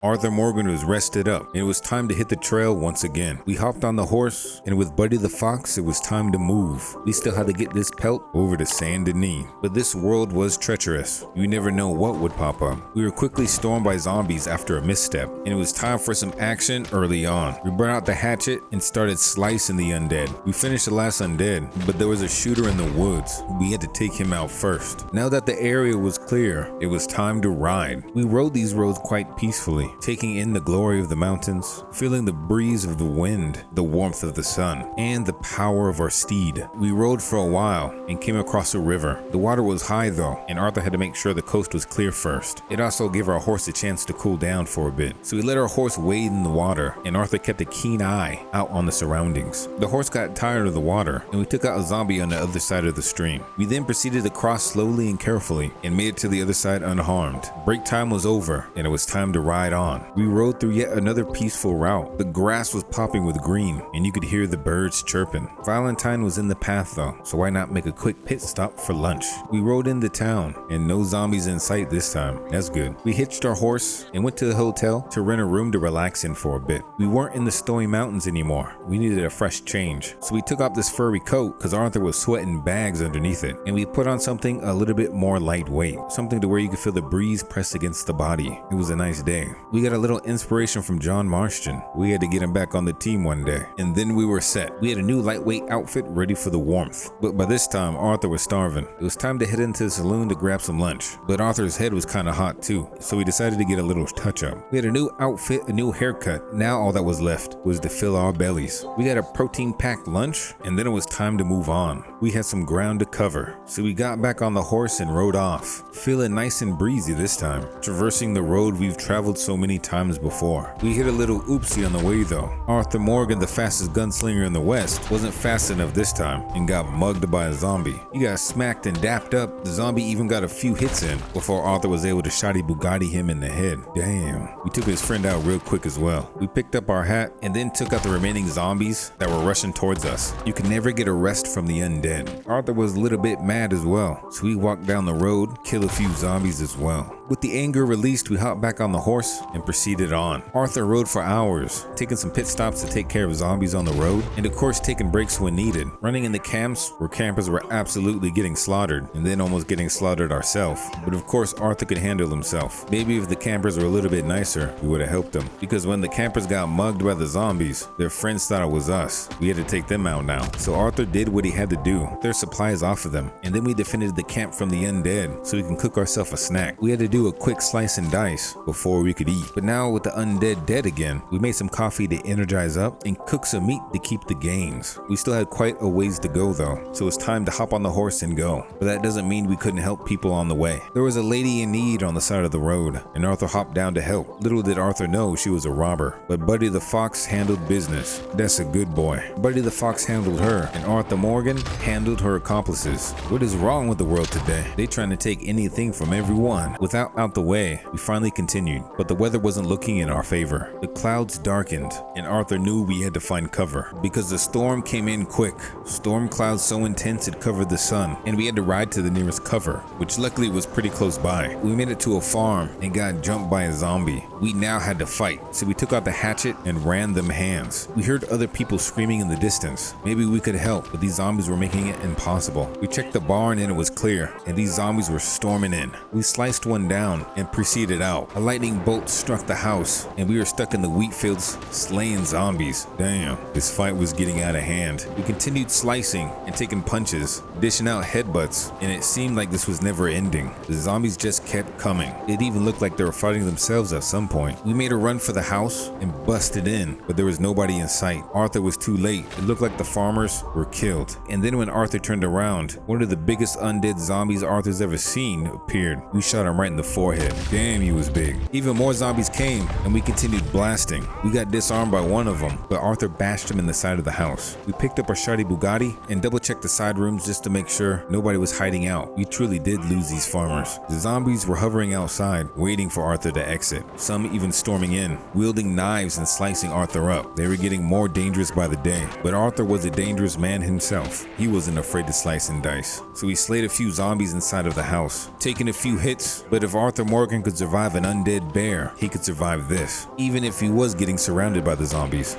Arthur Morgan was rested up, and it was time to hit the trail once again. We hopped on the horse, and with Buddy the Fox, it was time to move. We still had to get this pelt over to Saint Denis, but this world was treacherous. You never know what would pop up. We were quickly stormed by zombies after a misstep, and it was time for some action early on. We brought out the hatchet and started slicing the undead. We finished the last undead, but there was a shooter in the woods. We had to take him out first. Now that the area was clear, it was time to ride. We rode these roads quite peacefully, taking in the glory of the mountains, feeling the breeze of the wind, the warmth of the sun, and the power of our steed. We rode for a while and came across a river. The water was high though, and Arthur had to make sure the coast was clear first. It also gave our horse a chance to cool down for a bit. So we let our horse wade in the water, and Arthur kept a keen eye out on the surroundings. The horse got tired of the water, and we took out a zombie on the other side of the stream. We then proceeded to cross slowly and carefully, and made it to the other side unharmed. Break time was over, and it was time to ride on. We rode through yet another peaceful route. The grass was popping with green, and you could hear the birds chirping. Valentine was in the path though, so why not make a quick pit stop for lunch? We rode into town, and no zombies in sight this time. That's good. We hitched our horse and went to the hotel to rent a room to relax in for a bit. We weren't in the snowy mountains anymore. We needed a fresh change, so we took off this furry coat because Arthur was sweating bags underneath it, and we put on something a little bit more lightweight, something to where you could feel the breeze press against the body. It was a nice day. We got a little inspiration from John Marston. We had to get him back on the team one day, and then we were set. We had a new lightweight outfit ready for the warmth, but by this time Arthur was starving. It was time to head into the saloon to grab some lunch, but Arthur's head was kind of hot too, so we decided to get a little touch up. We had a new outfit, a new haircut. Now all that was left was to fill our bellies. We got a protein packed lunch, and then it was time to move on. We had some ground to cover, so we got back on the horse and rode off, feeling nice and breezy this time, traversing the road we've traveled so many times before. We hit a little oopsie on the way though. Arthur Morgan, the fastest gunslinger in the West, wasn't fast enough this time and got mugged by a zombie. He got smacked and dapped up. The zombie even got a few hits in before Arthur was able to shotty Bugatti him in the head. Damn. We took his friend out real quick as well. We picked up our hat and then took out the remaining zombies that were rushing towards us. You can never get a rest from the undead. Arthur was a little bit mad as well, so we walked down the road, kill a few zombies as well. With the anger released, we hopped back on the horse and proceeded on. Arthur rode for hours, taking some pit stops to take care of zombies on the road, and of course taking breaks when needed. Running in the camps where campers were absolutely getting slaughtered, and then almost getting slaughtered ourselves. But of course Arthur could handle himself. Maybe if the campers were a little bit nicer, we would have helped them. Because when the campers got mugged by the zombies, their friends thought it was us. We had to take them out now. So Arthur did what he had to do, their supplies off of them, and then we defended the camp from the undead so we can cook ourselves a snack. We had to do a quick slice and dice before we could eat. But now with the undead dead again, we made some coffee to energize up and cook some meat to keep the gains. We still had quite a ways to go though, so it's time to hop on the horse and go. But that doesn't mean we couldn't help people on the way. There was a lady in need on the side of the road, and Arthur hopped down to help. Little did Arthur know she was a robber, but Buddy the Fox handled business. That's a good boy. Buddy the Fox handled her, and Arthur Morgan handled her accomplices. What is wrong with the world today? They trying to take anything from everyone. Without out the way, we finally continued, but the weather wasn't looking in our favor. The clouds darkened, and Arthur knew we had to find cover because the storm came in quick. Storm clouds so intense it covered the sun, and we had to ride to the nearest cover, which luckily was pretty close by. We made it to a farm and got jumped by a zombie. We now had to fight, so we took out the hatchet and ran them hands. We heard other people screaming in the distance. Maybe we could help, but these zombies were making it impossible. We checked the barn and it was clear, and these zombies were storming in. We sliced one down and proceeded out. A lightning bolt struck the house, and we were stuck in the wheat fields slaying zombies. Damn, this fight was getting out of hand. We continued slicing and taking punches, dishing out headbutts, and it seemed like this was never ending. The zombies just kept coming. It even looked like they were fighting themselves at some point. We made a run for the house and busted in, but there was nobody in sight. Arthur was too late. It looked like the farmers were killed. And then when Arthur turned around, one of the biggest undead zombies Arthur's ever seen appeared. We shot him right in the forehead. Damn, he was big. Even more zombies came, and we continued blasting. We got disarmed by one of them, but Arthur bashed him in the side of the house. We picked up our shoddy Bugatti and double-checked the side rooms just to make sure nobody was hiding out. We truly did lose these farmers. The zombies were hovering outside, waiting for Arthur to exit. Some even storming in, wielding knives and slicing Arthur up. They were getting more dangerous by the day, but Arthur was a dangerous man himself. He wasn't afraid to slice and dice. So we slayed a few zombies inside of the house, taking a few hits, but if Arthur Morgan could survive an undead bear, he could survive this. Even if he was getting surrounded by the zombies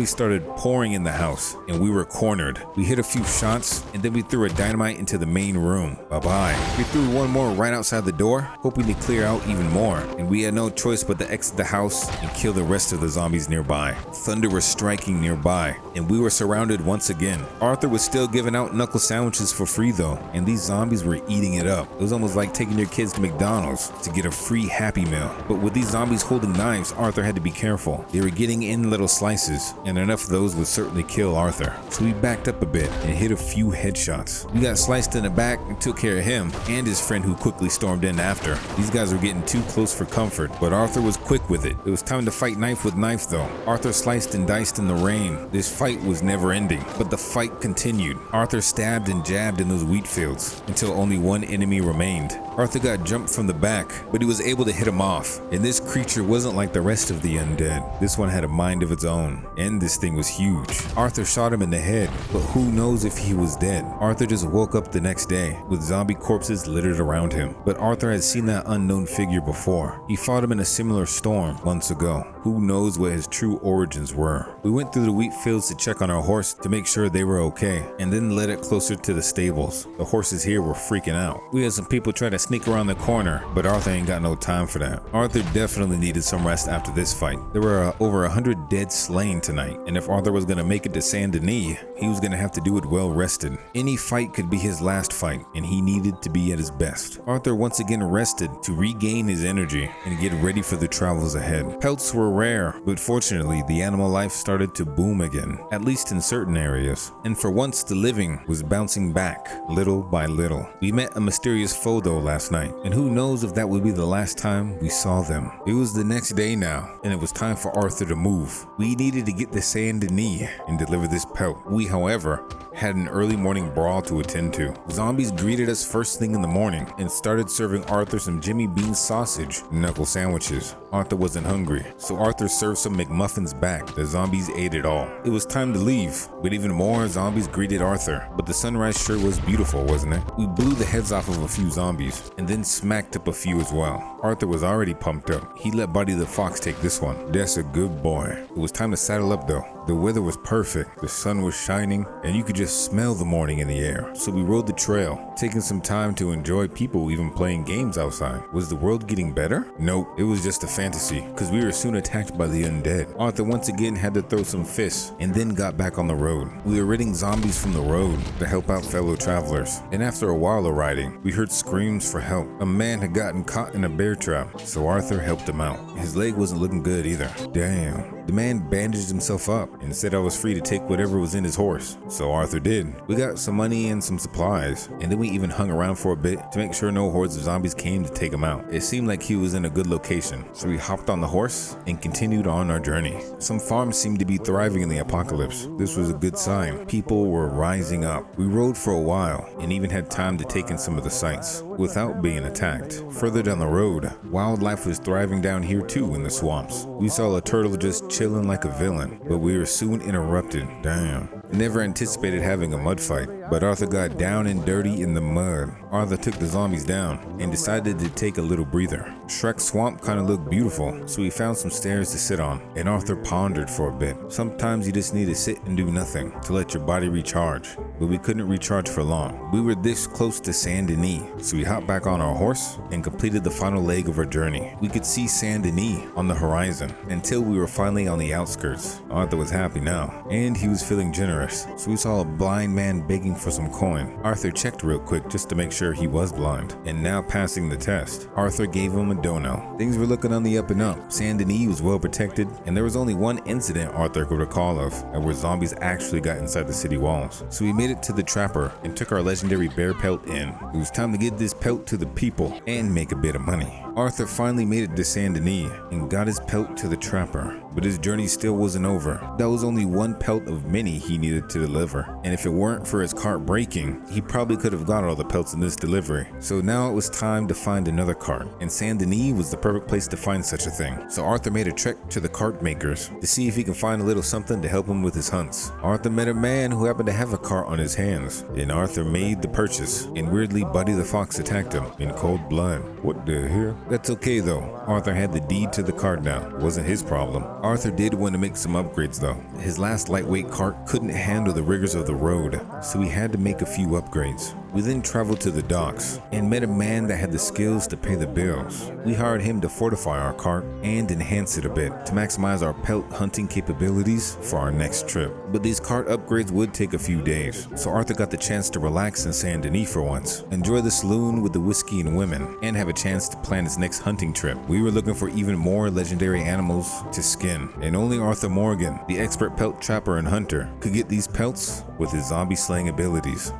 started pouring in the house, and we were cornered. We hit a few shots, and then we threw a dynamite into the main room. Bye-bye. We threw one more right outside the door, hoping to clear out even more, and we had no choice but to exit the house and kill the rest of the zombies nearby. Thunder was striking nearby, and we were surrounded once again. Arthur was still giving out knuckle sandwiches for free though, and these zombies were eating it up. It was almost like taking your kids to McDonald's to get a free Happy Meal. But with these zombies holding knives, Arthur had to be careful. They were getting in little slices, and enough of those would certainly kill Arthur. So we backed up a bit and hit a few headshots. We got sliced in the back and took care of him and his friend who quickly stormed in after. These guys were getting too close for comfort, but Arthur was quick with it. It was time to fight knife with knife though. Arthur sliced and diced in the rain. This fight was never ending, but the fight continued. Arthur stabbed and jabbed in those wheat fields until only one enemy remained. Arthur got jumped from the back, but he was able to hit him off. And this creature wasn't like the rest of the undead. This one had a mind of its own, and this thing was huge. Arthur shot him in the head, but who knows if he was dead. Arthur just woke up the next day with zombie corpses littered around him. But Arthur had seen that unknown figure before. He fought him in a similar storm months ago. Who knows what his true origins were. We went through the wheat fields to check on our horse to make sure they were okay, and then led it closer to the stables. The horses here were freaking out. We had some people try to sneak around the corner, but Arthur ain't got no time for that. Arthur definitely needed some rest after this fight. There were over 100 dead slain tonight, and if Arthur was gonna make it to Saint Denis, he was gonna have to do it well rested. Any fight could be his last fight, and he needed to be at his best. Arthur once again rested to regain his energy and get ready for the travels ahead. Pelts were rare, but fortunately the animal life started to boom again, at least in certain areas. And for once the living was bouncing back, little by little. We met a mysterious foe though last night, and who knows if that would be the last time we saw them. It was the next day now, and it was time for Arthur to move. We needed to get to Saint Denis and deliver this pelt. We, however, had an early morning brawl to attend to. Zombies greeted us first thing in the morning and started serving Arthur some Jimmy Bean sausage knuckle sandwiches. Arthur wasn't hungry, so Arthur served some McMuffins back. The zombies ate it all. It was time to leave, but even more zombies greeted Arthur. But the sunrise sure was beautiful, wasn't it? We blew the heads off of a few zombies and then smacked up a few as well. Arthur was already pumped up. He let Buddy the Fox take this one. That's a good boy. It was time to saddle up though. The weather was perfect. The sun was shining, and you could just smell the morning in the air. So we rode the trail, taking some time to enjoy people even playing games outside. Was the world getting better? Nope, it was just a fantasy, because we were soon attacked by the undead. Arthur once again had to throw some fists, and then got back on the road. We were ridding zombies from the road to help out fellow travelers. And after a while of riding, we heard screams for help. A man had gotten caught in a bear trap, so Arthur helped him out. His leg wasn't looking good either. Damn. The man bandaged himself up and said I was free to take whatever was in his horse, so Arthur did. We got some money and some supplies, and then we even hung around for a bit to make sure no hordes of zombies came to take him out. It seemed like he was in a good location, so we hopped on the horse and continued on our journey. Some farms seemed to be thriving in the apocalypse. This was a good sign. People were rising up. We rode for a while and even had time to take in some of the sights without being attacked. Further down the road, wildlife was thriving down here too in the swamps. We saw a turtle just chilling like a villain, but we were soon interrupted. Damn. Never anticipated having a mud fight, but Arthur got down and dirty in the mud. Arthur took the zombies down and decided to take a little breather. Shrek's swamp kind of looked beautiful, so we found some stairs to sit on, and Arthur pondered for a bit. Sometimes you just need to sit and do nothing to let your body recharge, but we couldn't recharge for long. We were this close to Saint Denis, so we hopped back on our horse and completed the final leg of our journey. We could see Saint Denis on the horizon until we were finally on the outskirts. Arthur was happy now, and he was feeling generous. So we saw a blind man begging for some coin. Arthur checked real quick just to make sure he was blind, and now passing the test. Arthur gave him a dono. Things were looking on the up and up. Saint Denis was well protected, and there was only one incident Arthur could recall of, where zombies actually got inside the city walls. So we made it to the trapper and took our legendary bear pelt in. It was time to give this pelt to the people and make a bit of money. Arthur finally made it to Saint Denis and got his pelt to the trapper, but his journey still wasn't over. That was only one pelt of many he needed to deliver, and if it weren't for his cart breaking, he probably could have got all the pelts in this delivery. So now it was time to find another cart, and Saint Denis was the perfect place to find such a thing. So Arthur made a trek to the cart makers to see if he can find a little something to help him with his hunts. Arthur met a man who happened to have a cart on his hands, and Arthur made the purchase, and weirdly Buddy the Fox attacked him in cold blood. What the hell? That's okay though. Arthur had the deed to the cart now. It wasn't his problem. Arthur did want to make some upgrades though. His last lightweight cart couldn't handle the rigors of the road, so he had to make a few upgrades. We then traveled to the docks and met a man that had the skills to pay the bills. We hired him to fortify our cart and enhance it a bit to maximize our pelt hunting capabilities for our next trip. But these cart upgrades would take a few days, so Arthur got the chance to relax in Saint Denis for once, enjoy the saloon with the whiskey and women, and have a chance to plan his next hunting trip. We were looking for even more legendary animals to skin, and only Arthur Morgan, the expert pelt trapper and hunter, could get these pelts with his zombie slaying abilities.